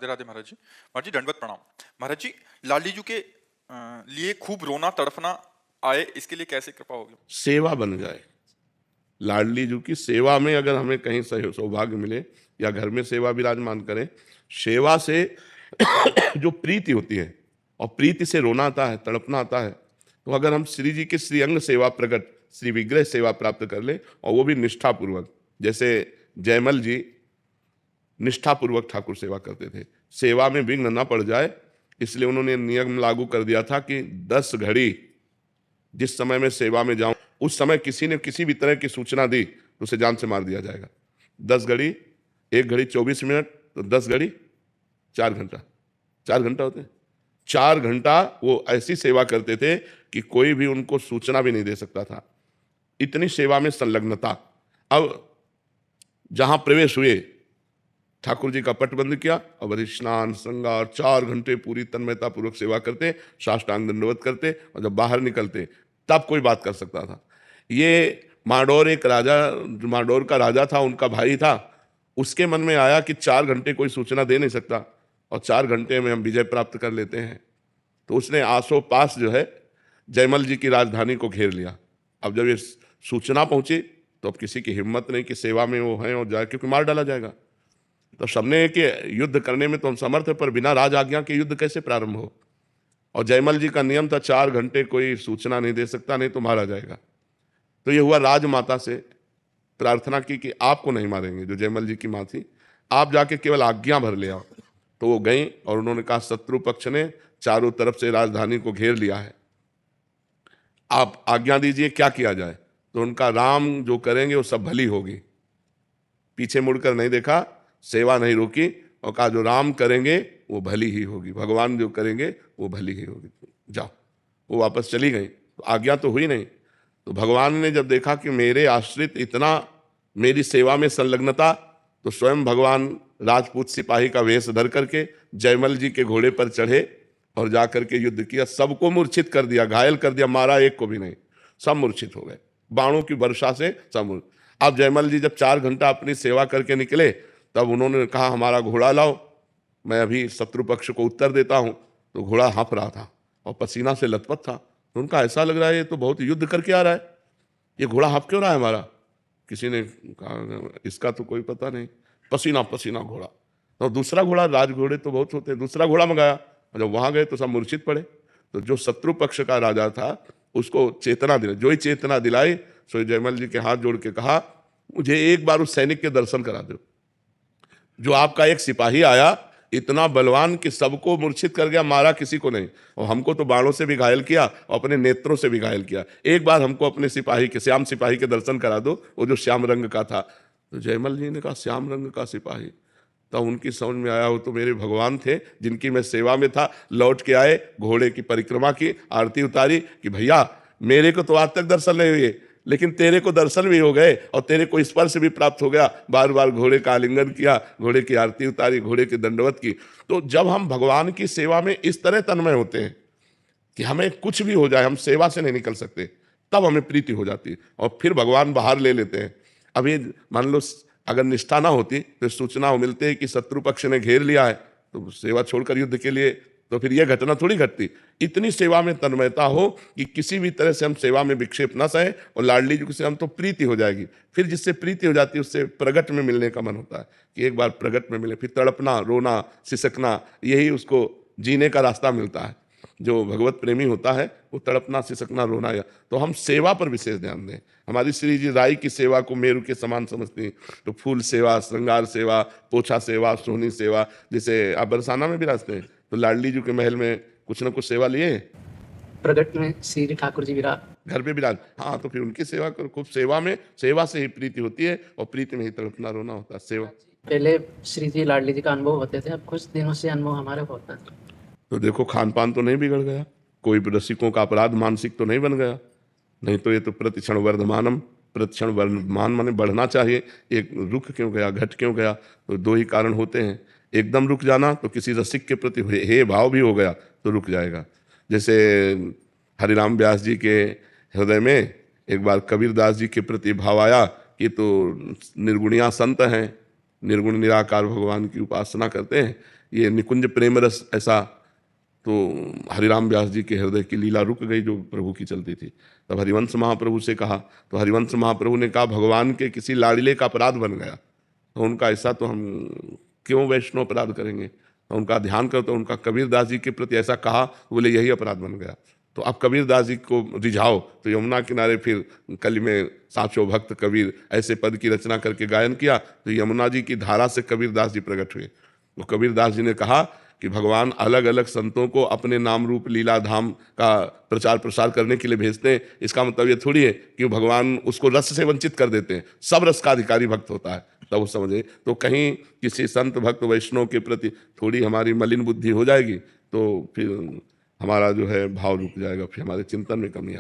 राधे राधे महाराज जी। महाराज जी दंडवत प्रणाम। महाराज जी, लाली जी के लिए खूब रोना तड़फना आए, इसके लिए कैसे कृपा होगी? सेवा बन जाए। लाडली जी की सेवा में अगर हमें कहीं सौभाग्य मिले या घर में सेवा विराजमान करें, सेवा से जो प्रीति होती है और प्रीति से रोना आता है, तड़पना आता है, तो अगर हम श्री जी के श्रीअंग सेवा प्रकट श्री विग्रह सेवा प्राप्त कर ले और वो भी निष्ठापूर्वक, जैसे जयमल जी निष्ठापूर्वक ठाकुर सेवा करते थे, सेवा में विघ्न न पड़ जाए, इसलिए उन्होंने नियम लागू कर दिया था कि 10 घड़ी जिस समय में सेवा में जाऊं उस समय किसी ने किसी भी तरह की सूचना दी तो उसे जान से मार दिया जाएगा। 10 घड़ी, 1 घड़ी 24 मिनट, तो 10 घड़ी 4 घंटा, 4 घंटा होते हैं। 4 घंटा वो ऐसी सेवा करते थे कि कोई भी उनको सूचना भी नहीं दे सकता था, इतनी सेवा में संलग्नता। अब जहां प्रवेश हुए, ठाकुर जी का पट बंद किया और स्नान श्रृंगार 4 घंटे पूरी तन्मयता पूर्वक सेवा करते, साष्टांग दंडवत करते, और जब बाहर निकलते तब कोई बात कर सकता था। ये माडोर एक राजा, माडोर का राजा था, उनका भाई था, उसके मन में आया कि 4 घंटे कोई सूचना दे नहीं सकता और 4 घंटे में हम विजय प्राप्त कर लेते हैं, तो उसने आसोपास जो है जयमल जी की राजधानी को घेर लिया। अब जब ये सूचना पहुंची तो अब किसी की हिम्मत नहीं कि सेवा में वो हैं और जाए, क्योंकि मार डाला जाएगा। तो सबने कि युद्ध करने में तो हम समर्थ है, पर बिना राज आज्ञा के युद्ध कैसे प्रारंभ हो। और जयमल जी का नियम था 4 घंटे कोई सूचना नहीं दे सकता, नहीं तो मारा जाएगा। तो ये हुआ, राजमाता से प्रार्थना की कि आपको नहीं मारेंगे, जो जयमल जी की माँ थी, आप जाके केवल आज्ञा भर ले आओ। तो वो गई और उन्होंने कहा शत्रु पक्ष ने चारों तरफ से राजधानी को घेर लिया है, आप आज्ञा दीजिए क्या किया जाए। तो उनका राम जो करेंगे वो सब भली होगी। पीछे मुड़कर नहीं देखा, सेवा नहीं रोकी और कहा जो राम करेंगे वो भली ही होगी, भगवान जो करेंगे वो भली ही होगी, जाओ। वो वापस चली गई, तो आज्ञा तो हुई नहीं। तो भगवान ने जब देखा कि मेरे आश्रित इतना मेरी सेवा में संलग्नता, तो स्वयं भगवान राजपूत सिपाही का वेश धर करके जयमल जी के घोड़े पर चढ़े और जाकर के युद्ध किया, सबको मूर्छित कर दिया, घायल कर दिया, मारा एक को भी नहीं, सब मूर्छित हो गए बाणों की वर्षा से, सब। अब जयमल जी जब 4 घंटा अपनी सेवा करके निकले, तब उन्होंने कहा हमारा घोड़ा लाओ, मैं अभी शत्रु पक्ष को उत्तर देता हूं। तो घोड़ा हाँफ रहा था और पसीना से लथपथ था, तो उनका ऐसा लग रहा है ये तो बहुत युद्ध करके आ रहा है, ये घोड़ा हाँफ क्यों रहा है हमारा। किसी ने कहा इसका तो कोई पता नहीं, पसीना पसीना घोड़ा। तो दूसरा घोड़ा, राज घोड़े तो बहुत होते हैं, दूसरा घोड़ा मंगाया, और जब वहां गए तो सब मूर्छित पड़े। तो जो शत्रु पक्ष का राजा था उसको चेतना दिलाई, जो ही चेतना दिलाई, सो जयमल जी के हाथ जोड़ के कहा मुझे एक बार उस सैनिक के दर्शन करा दो, जो आपका एक सिपाही आया इतना बलवान कि सबको मूर्छित कर गया, मारा किसी को नहीं, और हमको तो बाणों से भी घायल किया और अपने नेत्रों से भी घायल किया, एक बार हमको अपने सिपाही के, श्याम सिपाही के दर्शन करा दो, वो जो श्याम रंग का था। तो जयमल जी ने कहा श्याम रंग का सिपाही, तो उनकी समझ में आया वो तो मेरे भगवान थे जिनकी मैं सेवा में था। लौट के आए, घोड़े की परिक्रमा की, आरती उतारी कि भैया मेरे को तो आज तक दर्शन नहीं हुए, लेकिन तेरे को दर्शन भी हो गए और तेरे को स्पर्श भी प्राप्त हो गया। बार बार घोड़े का आलिंगन किया, घोड़े की आरती उतारी, घोड़े की दंडवत की। तो जब हम भगवान की सेवा में इस तरह तन्मय होते हैं कि हमें कुछ भी हो जाए हम सेवा से नहीं निकल सकते, तब हमें प्रीति हो जाती है और फिर भगवान बाहर ले लेते हैं। अभी मान लो अगर निष्ठा ना होती तो सूचना मिलती है कि शत्रु पक्ष ने घेर लिया है, तो सेवा छोड़कर युद्ध के लिए, तो फिर यह घटना थोड़ी घटती। इतनी सेवा में तन्मयता हो कि किसी भी तरह से हम सेवा में विक्षेप न सहे, और लाडली जी से हम तो प्रीति हो जाएगी। फिर जिससे प्रीति हो जाती है उससे प्रगट में मिलने का मन होता है कि एक बार प्रगट में मिले, फिर तड़पना, रोना, सिसकना, यही उसको जीने का रास्ता मिलता है। जो भगवत प्रेमी होता है वो तड़पना, सिसकना, रोना। या तो हम सेवा पर विशेष ध्यान दें। हमारी श्री जी राई की सेवा को मेरु के समान समझती हैं, तो फूल सेवा, श्रृंगार सेवा, पोछा सेवा, सोहनी सेवा, जैसे आप बरसाना में भी रास्ते हैं, तो लाडली जी के महल में कुछ न कुछ सेवा लिए, प्रगट में श्री ठाकुर जी विराज, घर पे विराज, हाँ, तो फिर उनकी सेवा करो खूब। सेवा में, सेवा से ही प्रीति होती है और प्रीति में ही तड़पना रोना होता है। सेवा पहले श्री जी लाडली जी का अनुभव होते थे, अब कुछ दिनों से अनुभव हमारे होता है। तो देखो खान पान तो नहीं बिगड़ गया, कोई रसिकों का अपराध मानसिक तो नहीं बन गया, नहीं तो ये तो प्रतिक्षण वर्धमानम, प्रतिक्षण वर्धमान माने बढ़ना चाहिए। एक रुक क्यों गया, घट क्यों गया, तो 2 ही कारण होते हैं। एकदम रुक जाना तो किसी रसिक के प्रति हे भाव भी हो गया तो रुक जाएगा। जैसे हरिराम व्यास जी के हृदय में एक बार कबीरदास जी के प्रति भाव आया कि तो निर्गुणिया संत हैं, निर्गुण निराकार भगवान की उपासना करते हैं, ये निकुंज प्रेम रस ऐसा, तो हरिराम व्यास जी के हृदय की लीला रुक गई जो प्रभु की चलती थी। तब हरिवंश महाप्रभु से कहा, तो हरिवंश महाप्रभु ने कहा भगवान के किसी लाड़िले का अपराध बन गया, तो उनका ऐसा तो हम क्यों वैष्णव अपराध करेंगे, तो उनका ध्यान करो। तो उनका कबीरदास जी के प्रति ऐसा कहा, बोले यही अपराध बन गया। तो अब कबीरदास जी को रिझाओ, तो यमुना किनारे फिर कली में साचो भक्त कबीर ऐसे पद की रचना करके गायन किया, तो यमुना जी की धारा से कबीरदास जी प्रकट हुए। तो कबीरदास जी ने कहा कि भगवान अलग अलग संतों को अपने नाम रूप लीला धाम का प्रचार प्रसार करने के लिए भेजते हैं। इसका मतलब ये थोड़ी है कि भगवान उसको रस से वंचित कर देते हैं, सब रस का अधिकारी भक्त होता है, तब वो समझे। तो कहीं किसी संत भक्त वैष्णव के प्रति थोड़ी हमारी मलिन बुद्धि हो जाएगी, तो फिर हमारा जो है भाव रुक जाएगा, फिर हमारे चिंतन में कमी